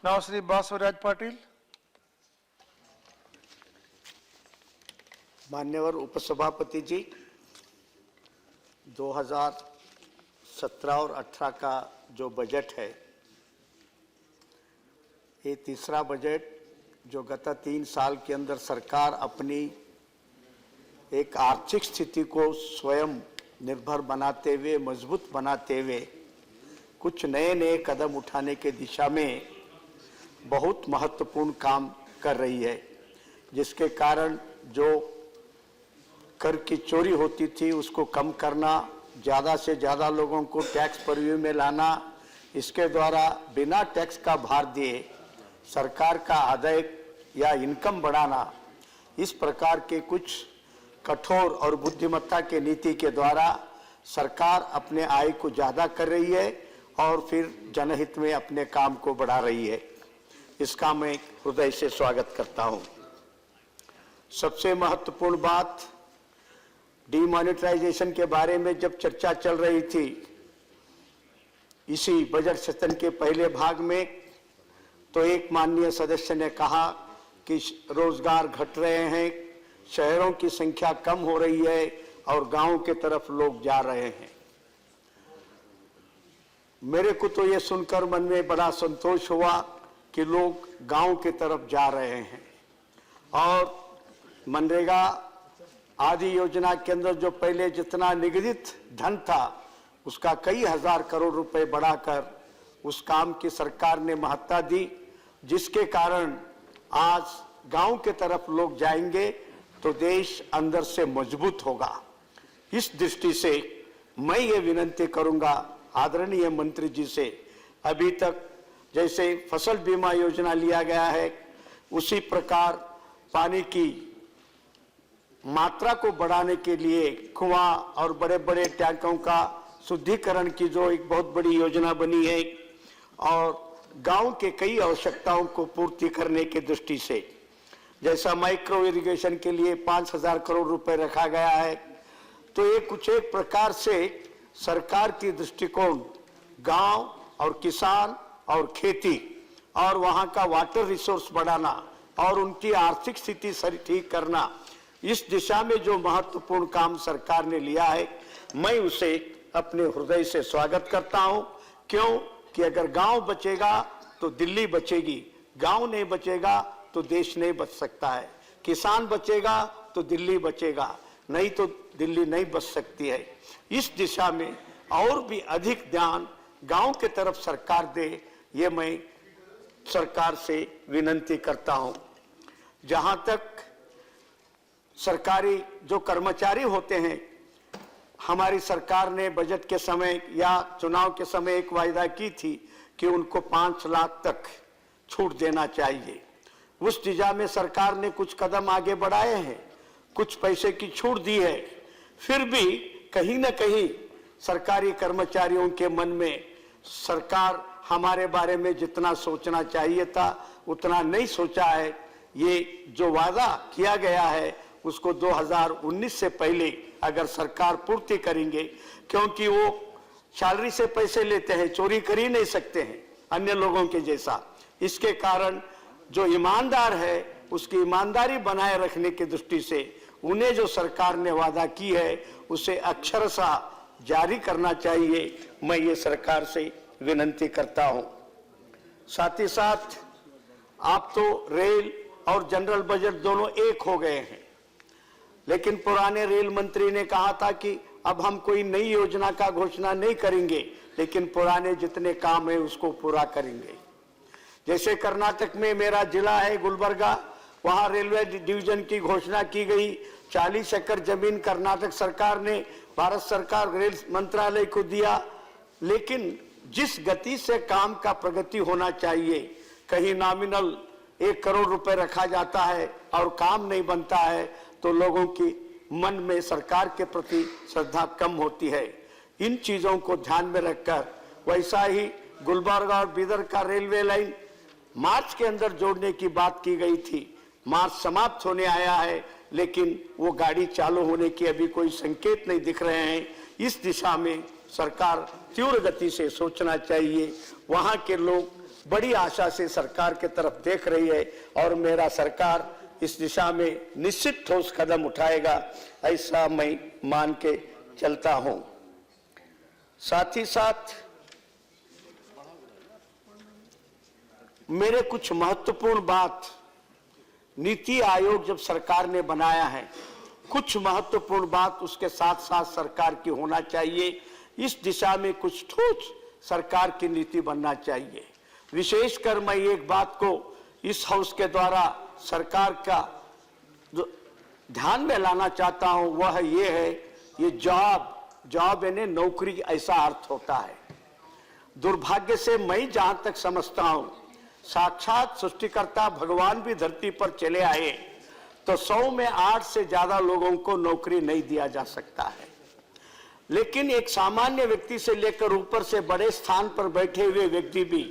Now, Shri Baswaraj Patil. मान्यवर उपसभापति जी, 2017 और 18 का जो बजट है, ये तीसरा बजट जो गत 3 साल के अंदर सरकार अपनी एक आर्थिक स्थिति को स्वयं निर्भर बनाते हुए, मजबूत बनाते हुए कुछ नए कदम उठाने के दिशा में बहुत महत्वपूर्ण काम कर रही है, जिसके कारण जो कर की चोरी होती थी उसको कम करना, ज़्यादा से ज़्यादा लोगों को टैक्स परव्यू में लाना, इसके द्वारा बिना टैक्स का भार दिए सरकार का आदाय या इनकम बढ़ाना, इस प्रकार के कुछ कठोर और बुद्धिमत्ता के नीति के द्वारा सरकार अपने आय को ज़्यादा कर रही है और फिर जनहित में अपने काम को बढ़ा रही है। इसका मैं हृदय से स्वागत करता हूँ। सबसे महत्वपूर्ण बात, डीमोनेटाइजेशन के बारे में जब चर्चा चल रही थी इसी बजट सत्र के पहले भाग में, तो एक माननीय सदस्य ने कहा कि रोजगार घट रहे हैं, शहरों की संख्या कम हो रही है और गांव के तरफ लोग जा रहे हैं। मेरे को तो ये सुनकर मन में बड़ा संतोष हुआ कि लोग गांव के तरफ जा रहे हैं और मनरेगा आदि योजना के अंदर जो पहले जितना निगदित धन था उसका कई हजार करोड़ रुपए बढ़ाकर उस काम की सरकार ने महत्ता दी, जिसके कारण आज गांव के तरफ लोग जाएंगे तो देश अंदर से मजबूत होगा। इस दृष्टि से मैं ये विनती करूंगा आदरणीय मंत्री जी से, अभी तक जैसे फसल बीमा योजना लिया गया है उसी प्रकार पानी की मात्रा को बढ़ाने के लिए कुआं और बड़े बड़े टैंकों का शुद्धिकरण की जो एक बहुत बड़ी योजना बनी है और गांव के कई आवश्यकताओं को पूर्ति करने की दृष्टि से जैसा माइक्रो इरिगेशन के लिए 5,000 करोड़ रुपए रखा गया है, तो ये कुछ एक प्रकार से सरकार की दृष्टिकोण गांव और किसान और खेती और वहां का वाटर रिसोर्स बढ़ाना और उनकी आर्थिक स्थिति ठीक करना, इस दिशा में जो महत्वपूर्ण काम सरकार ने लिया है, मैं उसे अपने हृदय से स्वागत करता हूं। क्यों कि अगर गांव बचेगा तो दिल्ली बचेगी, गांव नहीं बचेगा तो देश नहीं बच सकता है, किसान बचेगा तो दिल्ली बचेगा, नहीं तो दिल्ली नहीं बच सकती है। इस दिशा में और भी अधिक ध्यान गांव के तरफ सरकार दे, ये मैं सरकार से विनती करता हूं। जहां तक सरकारी जो कर्मचारी होते हैं, हमारी सरकार ने बजट के समय या चुनाव के समय एक वायदा की थी कि उनको 5 लाख तक छूट देना चाहिए। उस दिशा में सरकार ने कुछ कदम आगे बढ़ाए हैं, कुछ पैसे की छूट दी है, फिर भी कहीं ना कहीं सरकारी कर्मचारियों के मन में सरकार हमारे बारे में जितना सोचना चाहिए था उतना नहीं सोचा है। ये जो वादा किया गया है उसको 2019 से पहले अगर सरकार पूर्ति करेंगे, क्योंकि वो सैलरी से पैसे लेते हैं, चोरी कर ही नहीं सकते हैं अन्य लोगों के जैसा। इसके कारण जो ईमानदार है उसकी ईमानदारी बनाए रखने की दृष्टि से उन्हें जो सरकार ने वादा की है उसे अक्षरशः जारी करना चाहिए, मैं ये सरकार से विनती करता हूं। साथ ही साथ आप तो रेल और जनरल बजट दोनों एक हो गए हैं, लेकिन पुराने रेल मंत्री ने कहा था कि अब हम कोई नई योजना का घोषणा नहीं करेंगे, लेकिन पुराने जितने काम है उसको पूरा करेंगे। जैसे कर्नाटक में मेरा जिला है गुलबर्गा, वहां रेलवे डिवीजन की घोषणा की गई, 40 एकड़ जमीन कर्नाटक सरकार ने भारत सरकार रेल मंत्रालय को दिया, लेकिन जिस गति से काम का प्रगति होना चाहिए, कहीं नॉमिनल 1 करोड़ रुपए रखा जाता है और काम नहीं बनता है तो लोगों की मन में सरकार के प्रति श्रद्धा कम होती है। इन चीजों को ध्यान में रखकर वैसा ही गुलबर्गा और बीदर का रेलवे लाइन मार्च के अंदर जोड़ने की बात की गई थी, मार्च समाप्त होने आया है लेकिन वो गाड़ी चालू होने की अभी कोई संकेत नहीं दिख रहे हैं। इस दिशा में सरकार तीव्र गति से सोचना चाहिए। वहां के लोग बड़ी आशा से सरकार की तरफ देख रही है और मेरा सरकार इस दिशा में निश्चित ठोस कदम उठाएगा, ऐसा मैं मान के चलता हूं। साथ ही साथ मेरे कुछ महत्वपूर्ण बात नीति आयोग जब सरकार ने बनाया है, कुछ महत्वपूर्ण बात उसके साथ साथ सरकार की होना चाहिए। इस दिशा में कुछ ठोस सरकार की नीति बनना चाहिए। विशेषकर मैं एक बात को इस हाउस के द्वारा सरकार का जो ध्यान में लाना चाहता हूं वह ये है, ये जॉब यानी नौकरी ऐसा अर्थ होता है। दुर्भाग्य से मैं जहां तक समझता हूं, साक्षात सृष्टिकर्ता भगवान भी धरती पर चले आए तो 100 में 8 से ज्यादा लोगों को नौकरी नहीं दिया जा सकता है। लेकिन एक सामान्य व्यक्ति से लेकर ऊपर से बड़े स्थान पर बैठे हुए व्यक्ति भी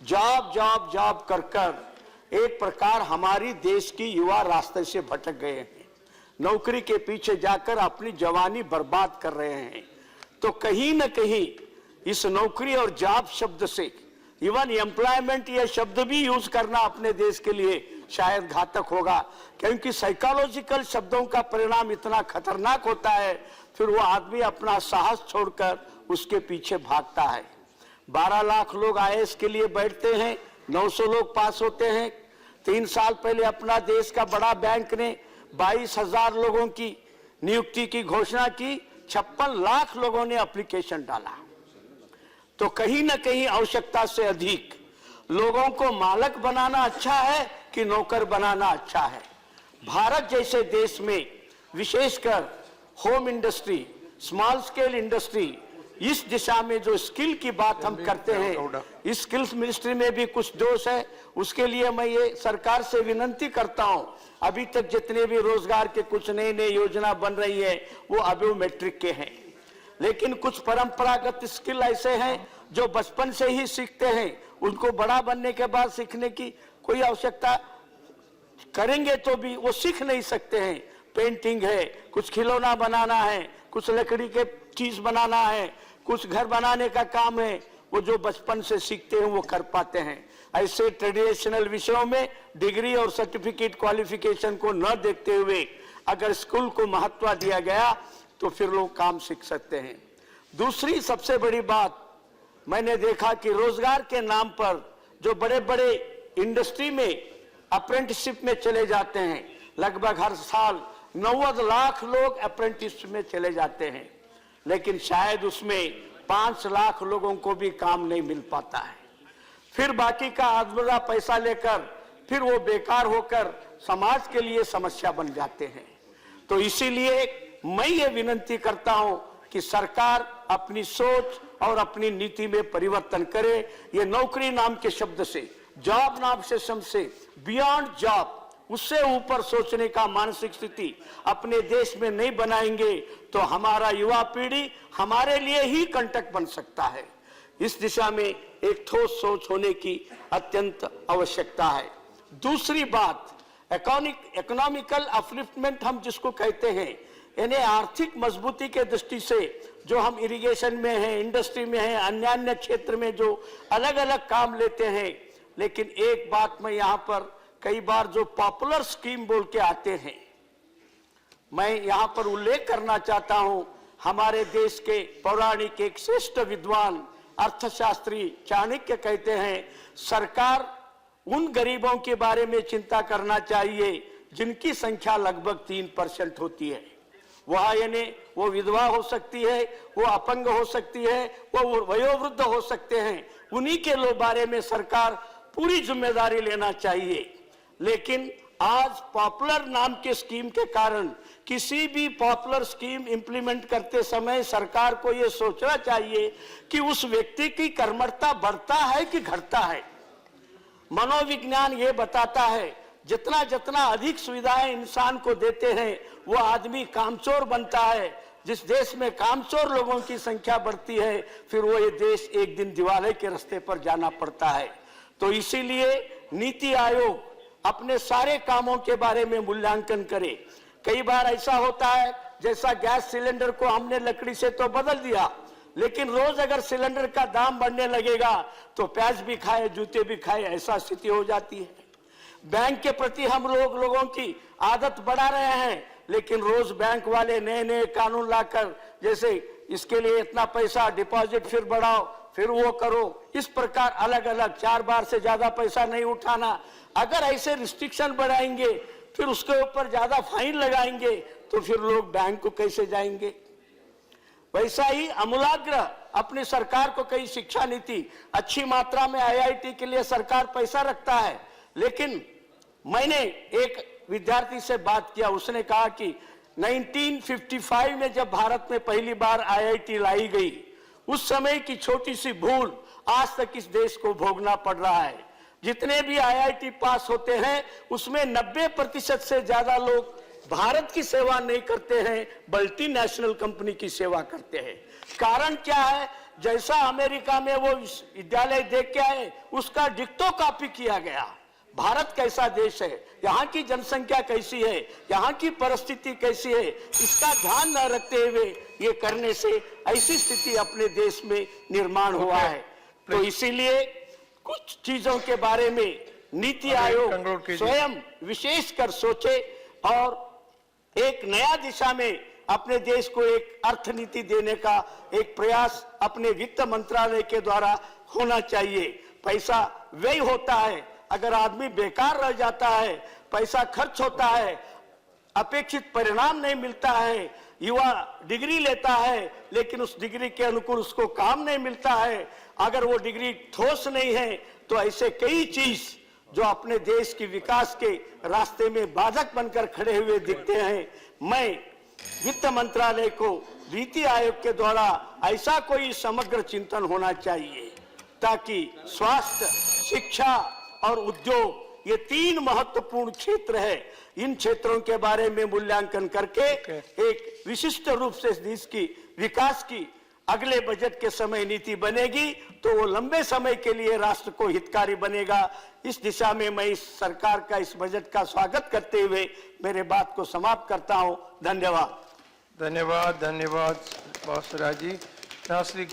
जॉब कर कर एक प्रकार हमारी देश की युवा रास्ते से भटक गए हैं, नौकरी के पीछे जाकर अपनी जवानी बर्बाद कर रहे हैं। तो कहीं न कहीं इस नौकरी और जॉब शब्द से इवन एम्प्लॉयमेंट यह शब्द भी यूज करना अपने देश के लिए शायद घातक होगा, क्योंकि साइकोलॉजिकल शब्दों का परिणाम इतना खतरनाक होता है, फिर वो आदमी अपना साहस छोड़कर उसके पीछे भागता है। 12 लाख लोग आईएएस के लिए बैठते हैं, 900 लोग पास होते हैं। 3 साल पहले अपना देश का बड़ा बैंक ने 22,000 लोगों की नियुक्ति की घोषणा की, 56 लाख लोगों ने एप्लीकेशन डाला। तो कहीं ना कहीं आवश्यकता से अधिक लोगों को मालक बनाना अच्छा है कि नौकर बनाना अच्छा है। भारत जैसे देश में विशेषकर home industry, small scale industry, इस दिशा में जो स्किल की बात हम करते हैं, इस स्किल्स मिनिस्ट्री में भी कुछ दोष है। उसके लिए मैं ये सरकार से विनंती करता हूं, अभी तक जितने भी रोजगार के कुछ नए नए योजना बन रही है वो अबोमेट्रिक के हैं, लेकिन कुछ परंपरागत स्किल ऐसे हैं जो बचपन से ही सीखते हैं, उनको बड़ा बनने के बाद सीखने की कोई आवश्यकता करेंगे तो भी वो सीख नहीं सकते हैं। पेंटिंग है, कुछ खिलौना बनाना है, कुछ लकड़ी के चीज बनाना है, कुछ घर बनाने का काम है, वो जो बचपन से सीखते हैं वो कर पाते हैं। ऐसे ट्रेडिशनल विषयों में डिग्री और सर्टिफिकेट क्वालिफिकेशन को न देखते हुए अगर स्कूल को महत्व दिया गया तो फिर लोग काम सीख सकते हैं। दूसरी सबसे बड़ी बात मैंने देखा कि रोजगार के नाम पर जो बड़े बड़े इंडस्ट्री में अप्रेंटिसशिप में चले जाते हैं, लगभग हर साल 90 लाख लोग अप्रेंटिसशिप में चले जाते हैं, लेकिन शायद उसमें 5 लाख लोगों को भी काम नहीं मिल पाता है। फिर बाकी का आधा पैसा लेकर फिर वो बेकार होकर समाज के लिए समस्या बन जाते हैं। तो इसीलिए मैं ये विनंती करता हूं कि सरकार अपनी सोच और अपनी नीति में परिवर्तन करे। ये नौकरी नाम के शब्द से, जॉब नाम से शब्द से बियॉन्ड जॉब, उससे ऊपर सोचने का मानसिक स्थिति अपने देश में नहीं बनाएंगे तो हमारा युवा पीढ़ी हमारे लिए ही कंटक बन सकता है। इस दिशा में एक ठोस सोच होने की अत्यंत आवश्यकता है। दूसरी बात, इकोनॉमिकल अपलिफ्टमेंट हम जिसको कहते हैं, यानी आर्थिक मजबूती के दृष्टि से जो हम इरिगेशन में हैं, इंडस्ट्री में हैं, अन्य क्षेत्र में जो अलग अलग काम लेते हैं, लेकिन एक बात मैं यहाँ पर कई बार जो पॉपुलर स्कीम बोल के आते हैं, मैं यहाँ पर उल्लेख करना चाहता हूँ। हमारे देश के पौराणिक एक श्रेष्ठ विद्वान अर्थशास्त्री चाणक्य कहते हैं, सरकार उन गरीबों के बारे में चिंता करना चाहिए जिनकी संख्या लगभग 3% होती है। वह यानी वो विधवा हो सकती है, वो अपंग हो सकती है, वो वयोवृद्ध हो सकते हैं, उन्हीं के लोग बारे में सरकार पूरी जिम्मेदारी लेना चाहिए। लेकिन आज पॉपुलर नाम के स्कीम के कारण किसी भी पॉपुलर स्कीम इंप्लीमेंट करते समय सरकार को यह सोचना चाहिए कि उस व्यक्ति की कर्मठता बढ़ता है कि घटता है। मनोविज्ञान ये बताता है जितना जितना अधिक सुविधाएं इंसान को देते हैं वो आदमी कामचोर बनता है। जिस देश में कामचोर लोगों की संख्या बढ़ती है फिर वो ये देश एक दिन दिवाले के रास्ते पर जाना पड़ता है। तो इसीलिए नीति आयोग अपने सारे कामों के बारे में मूल्यांकन करे। कई बार ऐसा होता है जैसा गैस सिलेंडर को हमने लकड़ी से तो बदल दिया, लेकिन रोज अगर सिलेंडर का दाम बढ़ने लगेगा तो प्याज भी खाए जूते भी खाए, ऐसा स्थिति हो जाती है। बैंक के प्रति हम लोगों की आदत बढ़ा रहे हैं, लेकिन रोज बैंक वाले नए नए कानून लाकर, जैसे इसके लिए इतना पैसा डिपॉजिट फिर बढ़ाओ, फिर वो करो, इस प्रकार अलग अलग 4 बार से ज्यादा पैसा नहीं उठाना। अगर ऐसे रिस्ट्रिक्शन बढ़ाएंगे, फिर उसके ऊपर ज्यादा फाइन लगाएंगे, तो फिर लोग बैंक को कैसे जाएंगे। वैसा ही अमूलाग्र अपनी सरकार को कई शिक्षा नीति, अच्छी मात्रा में आईआईटी के लिए सरकार पैसा रखता है, लेकिन मैंने एक विद्यार्थी से बात किया, उसने कहा कि 1955 में जब भारत में पहली बार आईआईटी लाई गई, उस समय की छोटी सी भूल आज तक इस देश को भोगना पड़ रहा है। जितने भी आईआईटी पास होते हैं उसमें 90% से ज्यादा लोग भारत की सेवा नहीं करते हैं, मल्टीनेशनल कंपनी की सेवा करते हैं। कारण क्या है? जैसा अमेरिका में वो विद्यालय देख के आए, उसका डिक्टो कॉपी किया गया। भारत कैसा देश है, यहाँ की जनसंख्या कैसी है, यहाँ की परिस्थिति कैसी है, इसका ध्यान न रखते हुए ये करने से ऐसी स्थिति अपने देश में निर्माण हुआ है। तो इसीलिए कुछ चीजों के बारे में नीति आयोग स्वयं विशेषकर सोचे और एक नया दिशा में अपने देश को एक अर्थनीति देने का एक प्रयास अपने वित्त मंत्रालय के द्वारा होना चाहिए। पैसा व्यय होता है, अगर आदमी बेकार रह जाता है, पैसा खर्च होता है, अपेक्षित परिणाम नहीं मिलता है, युवा डिग्री लेता है लेकिन उस डिग्री के अनुकूल उसको काम नहीं मिलता है, अगर वो डिग्री ठोस नहीं है, तो ऐसे कई चीज जो अपने देश की विकास के रास्ते में बाधक बनकर खड़े हुए दिखते हैं। मैं वित्त मंत्रालय को नीति आयोग के द्वारा ऐसा कोई समग्र चिंतन होना चाहिए ताकि स्वास्थ्य, शिक्षा और उद्योग, ये 3 महत्वपूर्ण क्षेत्र है, इन क्षेत्रों के बारे में मूल्यांकन करके एक विशिष्ट रूप से देश की विकास की अगले बजट के समय नीति बनेगी, तो वो लंबे समय के लिए राष्ट्र को हितकारी बनेगा। इस दिशा में मैं इस सरकार का इस बजट का स्वागत करते हुए मेरे बात को समाप्त करता हूं। धन्यवाद। धन्यवाद, धन्यवाद बासुराज जी। श्री